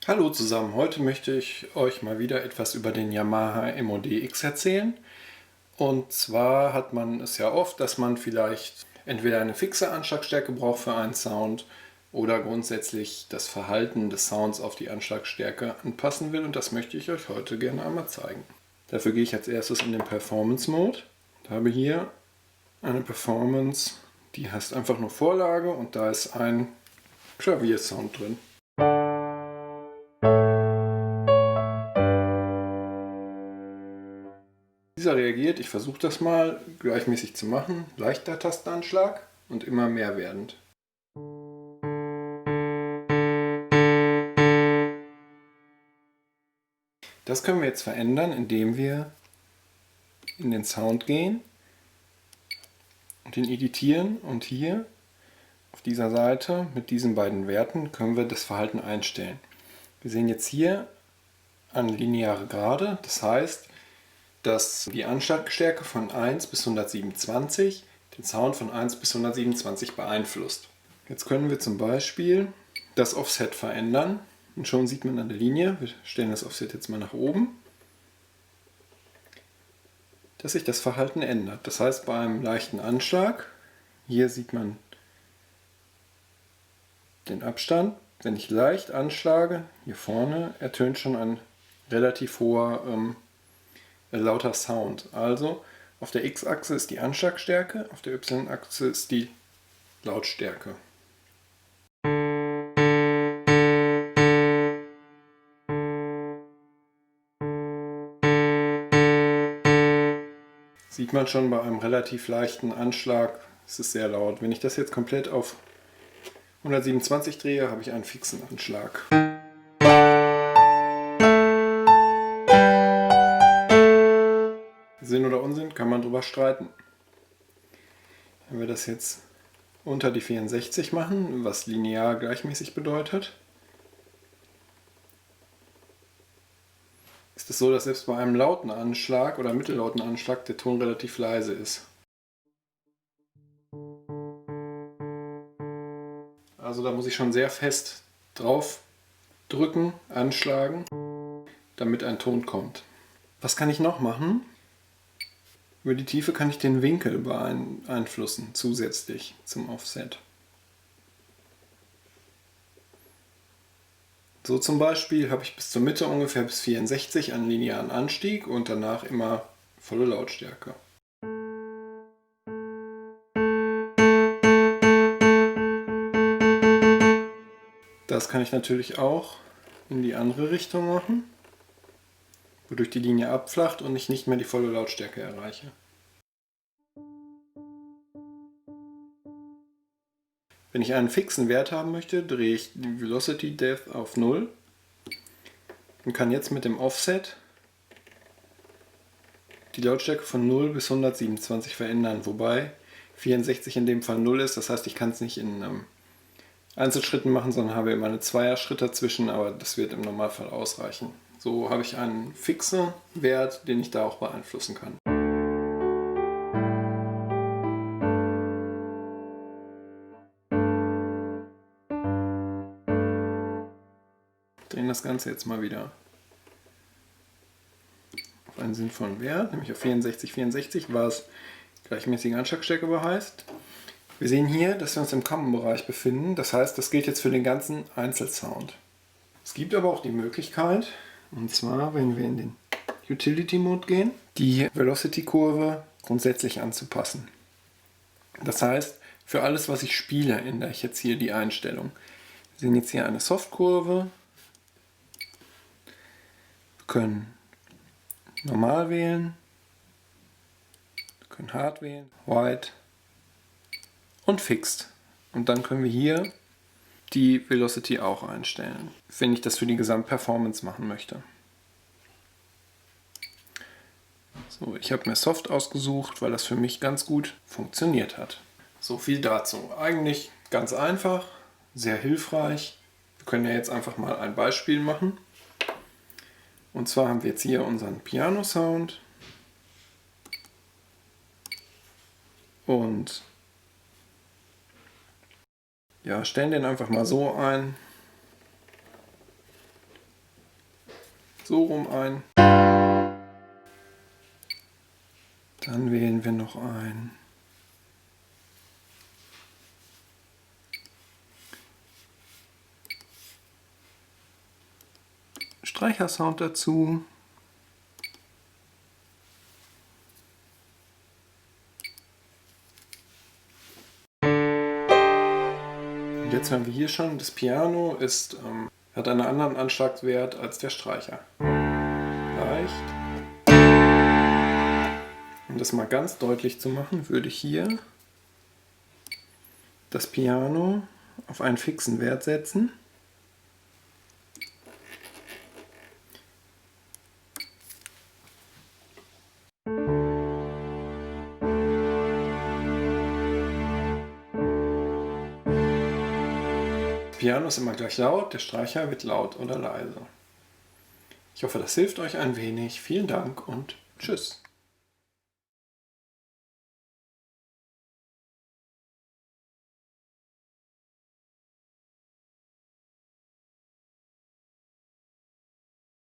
Hallo zusammen, heute möchte ich euch mal wieder etwas über den Yamaha MOD-X erzählen. Und zwar hat man es ja oft, dass man vielleicht entweder eine fixe Anschlagstärke braucht für einen Sound oder grundsätzlich das Verhalten des Sounds auf die Anschlagstärke anpassen will, und das möchte ich euch heute gerne einmal zeigen. Dafür gehe ich als erstes in den Performance Mode und habe hier eine Performance, die heißt einfach nur Vorlage, und da ist ein Klaviersound drin. Dieser reagiert, ich versuche das mal gleichmäßig zu machen, leichter Tastenanschlag und immer mehr werdend. Das können wir jetzt verändern, indem wir in den Sound gehen und ihn editieren, und hier auf dieser Seite mit diesen beiden Werten können wir das Verhalten einstellen. Wir sehen jetzt hier eine lineare Gerade, das heißt, dass die Anschlagstärke von 1 bis 127 den Sound von 1 bis 127 beeinflusst. Jetzt können wir zum Beispiel das Offset verändern, und schon sieht man an der Linie, wir stellen das Offset jetzt mal nach oben, dass sich das Verhalten ändert. Das heißt, bei einem leichten Anschlag, hier sieht man den Abstand, wenn ich leicht anschlage, hier vorne ertönt schon ein relativ hoher lauter Sound. Also auf der X-Achse ist die Anschlagstärke, auf der Y-Achse ist die Lautstärke. Sieht man schon, bei einem relativ leichten Anschlag ist es sehr laut. Wenn ich das jetzt komplett auf 127 drehe, habe ich einen fixen Anschlag. Sinn oder Unsinn, kann man drüber streiten. Wenn wir das jetzt unter die 64 machen, was linear gleichmäßig bedeutet, ist es so, dass selbst bei einem lauten Anschlag oder mittellauten Anschlag der Ton relativ leise ist. Also da muss ich schon sehr fest drauf drücken, anschlagen, damit ein Ton kommt. Was kann ich noch machen? Über die Tiefe kann ich den Winkel beeinflussen, zusätzlich zum Offset. So zum Beispiel habe ich bis zur Mitte ungefähr bis 64 einen linearen Anstieg und danach immer volle Lautstärke. Das kann ich natürlich auch in die andere Richtung machen, wodurch die Linie abflacht und ich nicht mehr die volle Lautstärke erreiche. Wenn ich einen fixen Wert haben möchte, drehe ich die Velocity Depth auf 0 und kann jetzt mit dem Offset die Lautstärke von 0 bis 127 verändern, wobei 64 in dem Fall 0 ist, das heißt, ich kann es nicht in Einzelschritten machen, sondern habe immer eine Zweierschritt dazwischen, aber das wird im Normalfall ausreichen. So habe ich einen fixen Wert, den ich da auch beeinflussen kann. Drehen das Ganze jetzt mal wieder auf einen sinnvollen Wert, nämlich auf 64, 64, was gleichmäßige Anschlagstärke heißt. Wir sehen hier, dass wir uns im Common-Bereich befinden, das heißt, das gilt jetzt für den ganzen Einzelsound. Es gibt aber auch die Möglichkeit, und zwar, wenn wir in den Utility-Mode gehen, die Velocity-Kurve grundsätzlich anzupassen. Das heißt, für alles, was ich spiele, ändere ich jetzt hier die Einstellung. Wir sehen jetzt hier eine Soft-Kurve. Wir können normal wählen, wir können hard wählen, white und fixed. Und dann können wir hier die Velocity auch einstellen, wenn ich das für die Gesamtperformance machen möchte. So, ich habe mir Soft ausgesucht, weil das für mich ganz gut funktioniert hat. So viel dazu. Eigentlich ganz einfach, sehr hilfreich. Wir können ja jetzt einfach mal ein Beispiel machen. Und zwar haben wir jetzt hier unseren Piano-Sound. Und ja, stellen den einfach mal so ein, so rum ein. Dann wählen wir noch ein Streichersound dazu. Und jetzt haben wir hier schon, das Piano hat einen anderen Anschlagswert als der Streicher. Leicht. Um das mal ganz deutlich zu machen, würde ich hier das Piano auf einen fixen Wert setzen. Das Piano ist immer gleich laut, der Streicher wird laut oder leise. Ich hoffe, das hilft euch ein wenig. Vielen Dank und tschüss.